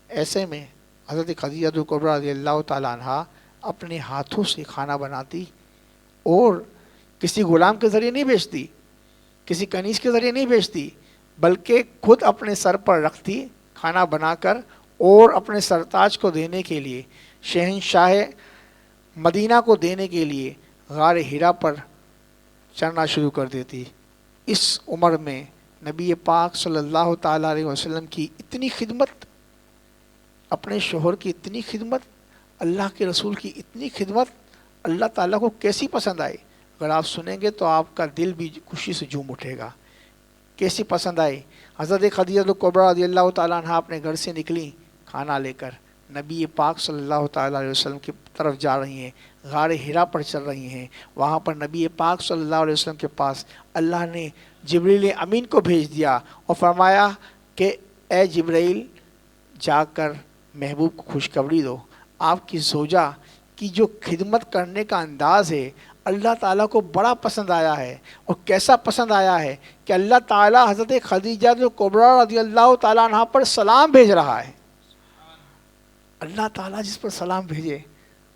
Speaker 3: ایسے میں حضرت خدیجہ کبریٰ رضی اللہ تعالیٰ عنہ اپنے ہاتھوں سے کھانا بناتی, اور کسی غلام کے ذریعے نہیں بھیجتی, کسی کنیز کے ذریعے نہیں بھیجتی, بلکہ خود اپنے سر پر رکھتی کھانا بنا کر, اور اپنے سرتاج کو دینے کے لیے, شہنشاہ مدینہ کو دینے کے لیے غار ہیرا پر چڑھنا شروع کر دیتی. اس عمر میں نبی پاک صلی اللہ تعالیٰ علیہ وسلم کی اتنی خدمت, اپنے شوہر کی اتنی خدمت, اللہ کے رسول کی اتنی خدمت اللہ تعالیٰ کو کیسی پسند آئی. اگر آپ سنیں گے تو آپ کا دل بھی خوشی سے جھوم اٹھے گا. کیسی پسند آئی. حضرت خدیجہ کبریٰ رضی اللہ تعالیٰ عنہ اپنے گھر سے نکلی کھانا لے کر, نبی پاک صلی اللہ تعالیٰ علیہ وسلم کی طرف جا رہی ہیں, غار ہیرا پر چل رہی ہیں. وہاں پر نبی پاک صلی اللہ علیہ وسلم کے پاس اللہ نے جبریل امین کو بھیج دیا اور فرمایا کہ اے جبرائیل, جا کر محبوب کو خوشخبری دو, آپ کی زوجہ کی جو خدمت کرنے کا انداز ہے اللہ تعالیٰ کو بڑا پسند آیا ہے. اور کیسا پسند آیا ہے کہ اللہ تعالیٰ حضرت خدیجہ کبریٰ رضی اللہ تعالیٰ عنہ پر سلام بھیج رہا ہے. اللہ تعالیٰ جس پر سلام بھیجے,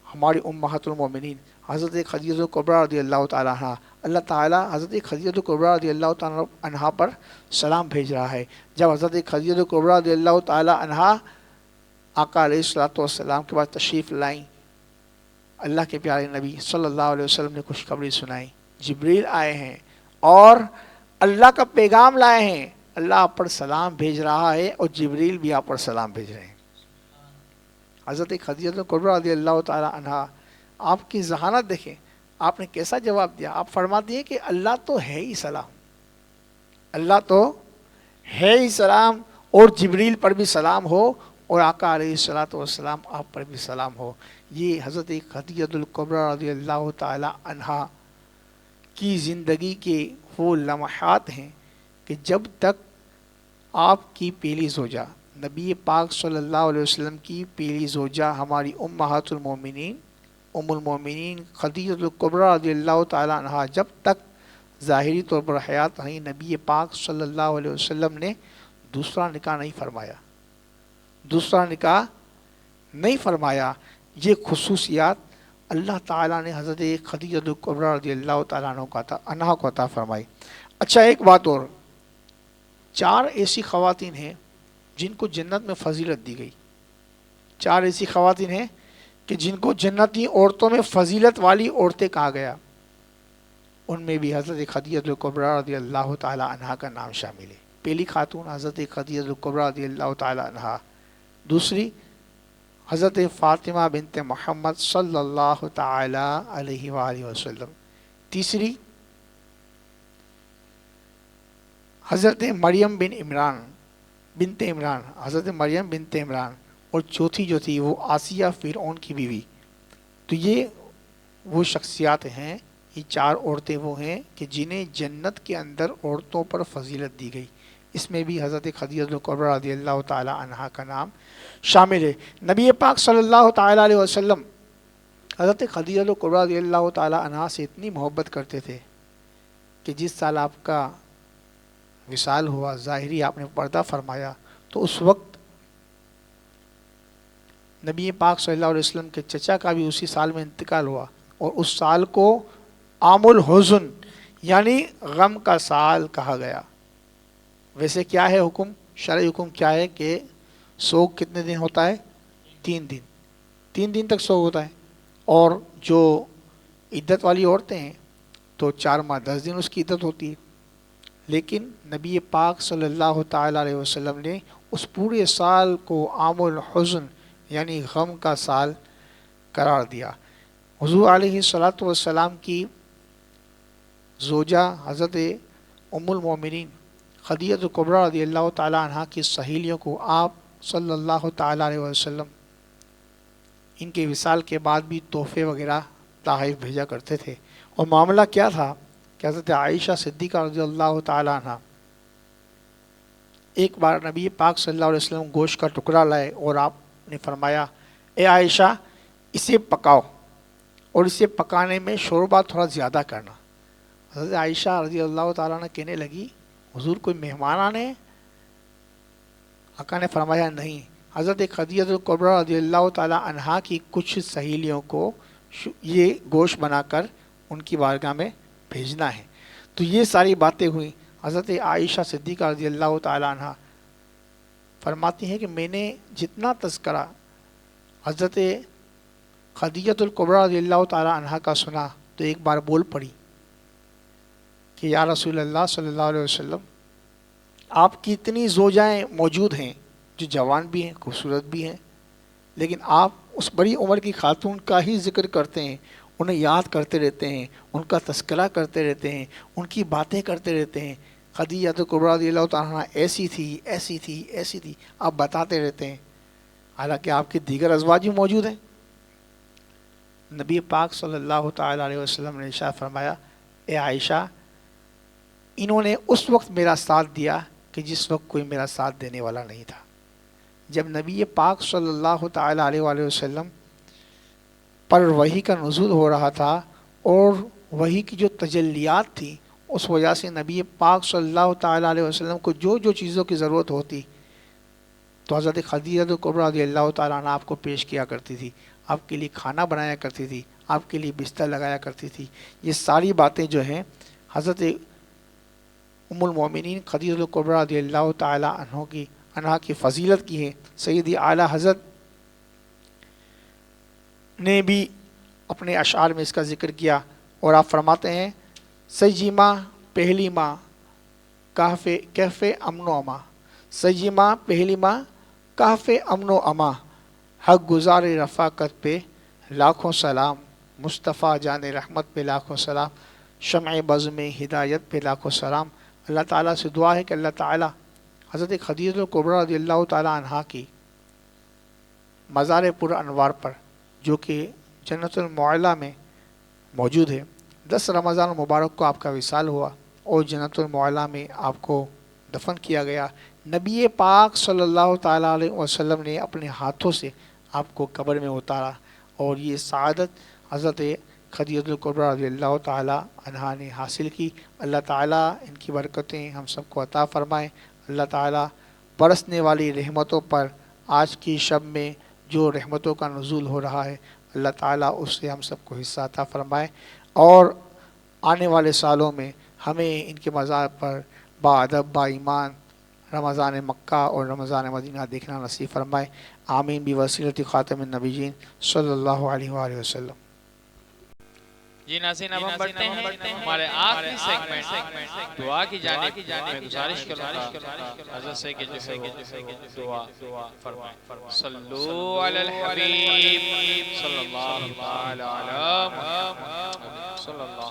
Speaker 3: ہماری امہات المومنین حضرت خدیجہ کبریٰ رضی اللہ تعالیٰ عنہ, اللہ تعالیٰ حضرت خدیجہ کبریٰ رضی اللہ تعالیٰ عنہ پر سلام بھیج رہا ہے. جب حضرت خدیجہ کبریٰ رضی اللہ تعالیٰ عنہ آقا علیہ الصلوۃ والسلام کے بعد تشریف لائیں, اللہ کے پیارے نبی صلی اللہ علیہ وسلم نے خوشخبری سنائی, جبریل آئے ہیں اور اللہ کا پیغام لائے ہیں, اللہ آپ پر سلام بھیج رہا ہے اور جبریل بھی آپ پر سلام بھیج رہے ہیں. حضرت خدیجہ کبریٰ رضی اللہ تعالیٰ عنہ, آپ کی ذہانت دیکھیں, آپ نے کیسا جواب دیا. آپ فرماتی ہیں کہ اللہ تو ہے ہی سلام, اللہ تو ہے ہی سلام, اور جبریل پر بھی سلام ہو, اور آقا علیہ الصلوۃ والسلام آپ پر بھی سلام ہو. یہ حضرت خدیجہ کبریٰ رضی اللہ تعالی عنہا کی زندگی کے وہ لمحات ہیں کہ جب تک آپ کی پہلی زوجہ نبی پاک صلی اللہ علیہ وسلم کی پہلی زوجہ ہماری امہات المومنین ام المومنین خدیجہ کبریٰ رضی اللہ تعالی عنہا جب تک ظاہری طور پر حیات رہیں, نبی پاک صلی اللہ علیہ وسلم نے دوسرا نکاح نہیں فرمایا, دوسرا نکاح نہیں فرمایا. یہ خصوصیات اللہ تعالیٰ نے حضرت خدیجہ کبریٰ رضی اللہ تعالیٰ عنہ کو عطا فرمائی. اچھا, ایک بات اور, 4 ایسی خواتین ہیں جن کو جنت میں فضیلت دی گئی. 4 ایسی خواتین ہیں کہ جن کو جنتی عورتوں میں فضیلت والی عورتیں کہا گیا. ان میں بھی حضرت خدیجہ کبریٰ رضی اللہ تعالیٰ عنہ کا نام شامل ہے. پہلی خاتون حضرت خدیجہ کبریٰ رضی اللہ تعالیٰ عنہ, دوسری حضرت فاطمہ بنت محمد صلی اللہ تعالی علیہ وآلہ وسلم, تیسری حضرت مریم بنت عمران حضرت مریم بنت عمران, اور چوتھی جو تھی وہ آسیہ فرعون کی بیوی. تو یہ وہ شخصیات ہیں, یہ 4 عورتیں وہ ہیں کہ جنہیں جنت کے اندر عورتوں پر فضیلت دی گئی. اس میں بھی حضرت خدیجہ کبریٰ رضی اللہ تعالی عنہ کا نام شامل ہے. نبی پاک صلی اللہ تعالی علیہ وسلم حضرت خدیجہ کبریٰ رضی اللہ تعالی عنہ سے اتنی محبت کرتے تھے کہ جس سال آپ کا وصال ہوا, ظاہری آپ نے پردہ فرمایا, تو اس وقت نبی پاک صلی اللہ علیہ وسلم کے چچا کا بھی اسی سال میں انتقال ہوا, اور اس سال کو عام الحزن یعنی غم کا سال کہا گیا. ویسے کیا ہے حکم, شرعی حکم کیا ہے کہ سوگ کتنے دن ہوتا ہے؟ 3 دن, 3 دن تک سوگ ہوتا ہے. اور جو عدت والی عورتیں ہیں تو 4 ماہ 10 دن اس کی عدت ہوتی ہے. لیکن نبی پاک صلی اللہ تعالی علیہ وسلم نے اس پورے سال کو عام الحزن یعنی غم کا سال قرار دیا. حضور علیہ الصلوۃ والسلام کی زوجہ حضرت ام المومنین خدیجہ کبریٰ رضی اللہ تعالی عنہ کی سہیلیوں کو آپ صلی اللہ تعالی علیہ وسلم ان کے وصال کے بعد بھی تحفے وغیرہ تحائف بھیجا کرتے تھے. اور معاملہ کیا تھا کہ حضرت عائشہ صدیقہ رضی اللہ تعالی عنہ ایک بار نبی پاک صلی اللہ علیہ وسلم گوشت کا ٹکڑا لائے اور آپ نے فرمایا اے عائشہ اسے پکاؤ اور اسے پکانے میں شوربہ تھوڑا زیادہ کرنا۔ حضرت عائشہ رضی اللہ تعالیٰ نے کہنے لگی حضور کوئی مہمان آنے ہیں؟ آقا نے فرمایا نہیں، حضرت خدیجہ الکبریٰ رضی اللہ تعالیٰ عنہا کی کچھ سہیلیوں کو یہ گوشت بنا کر ان کی بارگاہ میں بھیجنا ہے۔ تو یہ ساری باتیں ہوئیں۔ حضرت عائشہ صدیقہ رضی اللہ تعالیٰ عنہ فرماتی ہیں کہ میں نے جتنا تذکرہ حضرت خدیجہ الکبریٰ رضی اللہ تعالیٰ عنہ کا سنا تو ایک بار بول پڑی کہ یا رسول اللہ صلی اللہ علیہ وسلم، آپ کی اتنی زوجائیں موجود ہیں جو جوان بھی ہیں، خوبصورت بھی ہیں، لیکن آپ اس بڑی عمر کی خاتون کا ہی ذکر کرتے ہیں، انہیں یاد کرتے رہتے ہیں، ان کا تذکرہ کرتے رہتے ہیں، ان کی باتیں کرتے رہتے ہیں۔ خدیجہ کبریٰ رضی اللہ تعالیٰ ایسی تھی، ایسی تھی، ایسی تھی، آپ بتاتے رہتے ہیں، حالانکہ آپ کے دیگر ازواج بھی موجود ہیں۔ نبی پاک صلی اللہ تعالیٰ علیہ وسلم نے ارشاد فرمایا اے عائشہ انہوں نے اس وقت میرا ساتھ دیا کہ جس وقت کوئی میرا ساتھ دینے والا نہیں تھا۔ جب نبی پاک صلی اللہ تعالیٰ علیہ وآلہ وسلم پر وحی کا نزول ہو رہا تھا اور وحی کی جو تجلیات تھی اس وجہ سے نبی پاک صلی اللہ تعالیٰ علیہ وسلم کو جو جو چیزوں کی ضرورت ہوتی تو حضرت خدیجہ کبریٰ رضی اللہ تعالیٰ عنہ آپ کو پیش کیا کرتی تھی، آپ کے لیے کھانا بنایا کرتی تھی، آپ کے لیے بستر لگایا کرتی تھی۔ یہ ساری باتیں جو ہیں حضرت ام المومنین خدیجہ کبریٰ رضی اللہ تعالیٰ عنہ کی فضیلت کی ہیں۔ سیدی اعلیٰ حضرت نے بھی اپنے اشعار میں اس کا ذکر کیا اور آپ فرماتے ہیں سیدی ماں پہلی ماں کہف امن و اما، سیدی ماں پہلی ماں کہف امن و اما، حق گزار رفاقت پہ لاکھوں سلام، مصطفیٰ جان رحمت پہ لاکھوں سلام، شمع بز میں ہدایت پہ لاکھوں سلام۔ اللہ تعالیٰ سے دعا ہے کہ اللہ تعالیٰ حضرت خدیجہ کبریٰ رضی اللہ تعالیٰ عنہا کی مزار پر انوار پر جو کہ جنت المعلیٰ میں موجود ہے، 10 رمضان مبارک کو آپ کا وصال ہوا اور جنت المعلیٰ میں آپ کو دفن کیا گیا۔ نبی پاک صلی اللہ تعالیٰ علیہ وسلم نے اپنے ہاتھوں سے آپ کو قبر میں اتارا اور یہ سعادت حضرت خدیجہ کبریٰ رضی اللہ تعالیٰ عنہا نے حاصل کی۔ اللہ تعالیٰ ان کی برکتیں ہم سب کو عطا فرمائیں۔ اللہ تعالیٰ برسنے والی رحمتوں پر آج کی شب میں جو رحمتوں کا نزول ہو رہا ہے اللہ تعالیٰ اس سے ہم سب کو حصہ عطا فرمائے اور آنے والے سالوں میں ہمیں ان کے مزار پر با ادب با ایمان رمضان مکہ اور رمضان مدینہ دیکھنا نصیب فرمائے۔ آمین بوسیلۃ خاتم النبیین صلی اللہ علیہ وآلہ وسلم۔
Speaker 1: جی ناظرین اب ہم بڑھتے ہیں ہمارے آخری سیگمنٹ دعا کی جانب۔ میں گزارش کروں گا حضرت سے کہ جو ہے دعا فرمائیں۔ صلو علی الحبیب صلی اللہ علیہ محمد صلی اللہ۔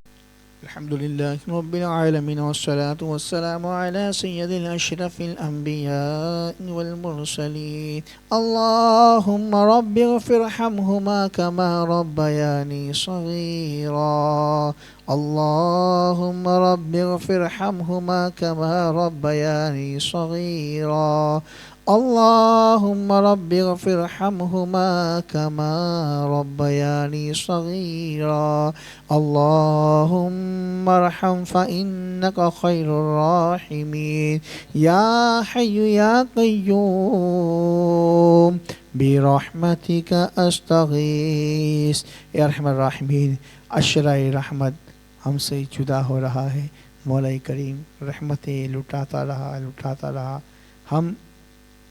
Speaker 3: الحمد لله رب العالمين والصلاة والسلام على سيد الأشرف الأنبياء والمرسلين اللهم رب اغفر ارحمهما كما ربياني صغيرا اللهم رب اغفر ارحمهما كما ربياني صغيرا اللهم رب اغفر ارحمهما كما ربياني صغيرا اللهم ارحم فإنك خير الراحمين يا حي يا قيوم برحمتك استغيث۔ اے ارحم الراحمین اشرۂ رحمت ہم سے جدا ہو رہا ہے، مولا کریم رحمتیں لٹاتا رہا، ہم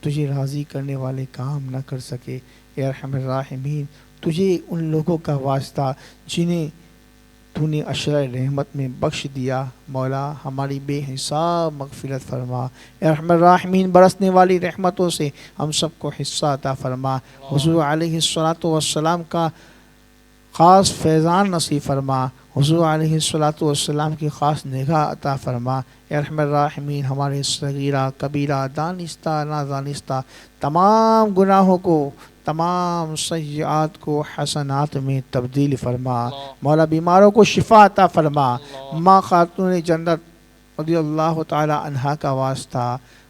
Speaker 3: تجھے راضی کرنے والے کام نہ کر سکے۔ اے ارحم الراحمین تجھے ان لوگوں کا واسطہ جنہیں تو نے اشرۂ رحمت میں بخش دیا، مولا ہماری بے حساب مغفرت فرما۔ اے ارحم الراحمین برسنے والی رحمتوں سے ہم سب کو حصہ عطا فرما۔ حضور علیہ الصلاۃ والسلام کا خاص فیضان نصیب فرما، حضور علیہ الصلاۃ والسلام کی خاص نگاہ عطا فرما۔ اے ارحم الراحمین ہمارے صغیرہ کبیرہ دانستہ نادانستہ تمام گناہوں کو، تمام سیئات کو حسنات میں تبدیل فرما، مولا بیماروں کو شفا عطا فرما۔ ماں خاتون جنت رضی اللہ تعالی عنہا کا واسطہ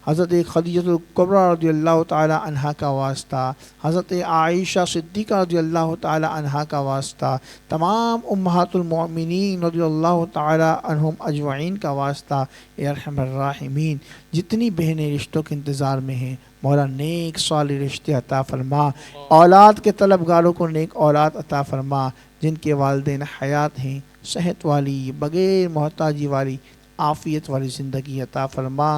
Speaker 3: حضرت خدیجہ الکبریٰ رضی اللہ تعالی عنہا کا واسطہ، حضرت عائشہ صدیقہ رضی اللہ تعالی عنہا کا واسطہ، تمام امہات المؤمنین رضی اللہ تعالی عنہم اجمعین کا واسطہ، اے ارحم الراحمین جتنی بہنیں رشتوں کے انتظار میں ہیں مولا نیک صالح رشتے عطا فرما، اولاد کے طلبگاروں کو نیک اولاد عطا فرما، جن کے والدین حیات ہیں صحت والی بغیر محتاجی والی عافیت والی زندگی عطا فرما،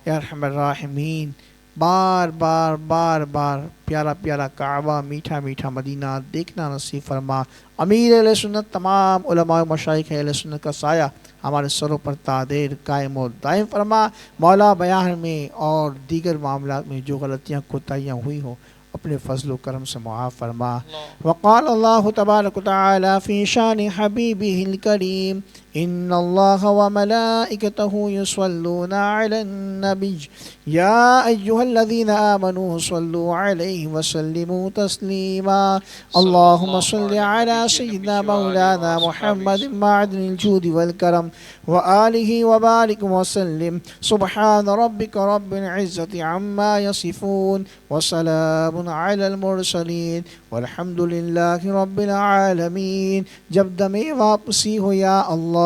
Speaker 3: یا ارحم الراحمین بار بار پیارا پیارا کعبہ میٹھا میٹھا مدینہ دیکھنا نصیب فرما، امیر اہل سنت تمام علماء و مشائخ اہل سنت کا سایہ ہمارے سروں پر تعدیر قائم و دائم فرما، مولا بیان میں اور دیگر معاملات میں جو غلطیاں کوتاہیاں ہوئی ہوں اپنے فضل و کرم سے معاف فرما۔ وقال اللہ تبارک و تعالی فی شان حبیبہ الکریم ان اللہ وملائکتہ یصلون علی النبی یا ایہا الذین آمنوا صلوا علیہ وسلموا تسلیما، اللہم صل علی سیدنا مولانا محمد معدن الجود والکرم وآلہ وبارک وسلم، سبحان ربک رب العزت عما یصفون وسلام علی المرسلین والحمد للہ رب العالمین۔ جب دم واپسی ہو یا اللہ،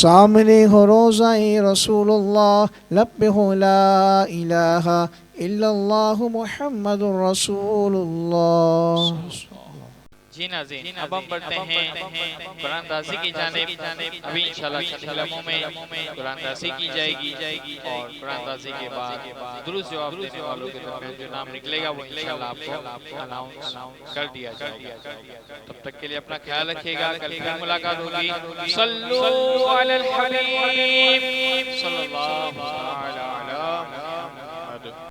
Speaker 3: سامنے ہو روضہ رسول اللہ، لب پہ ہو لا الہ الا اللہ محمد رسول اللہ۔
Speaker 1: جی ناظرین، اب ہم بڑھتے ہیں قرآن دازی کی جانب۔ ابھی انشاءاللہ چند کلموں میں قرآن دازی کی جائے گی اور قرآن دازی کے بعد درست جواب دینے والوں کے درمیان جو نام نکلے گا وہ انشاءاللہ آپ کو اناؤنس کر دیا جائے گا۔ تب تک کے لیے اپنا خیال رکھیے گا، کل پھر ملاقات ہوگی۔ صلو علی الحبیب صلی اللہ علیہ وسلم۔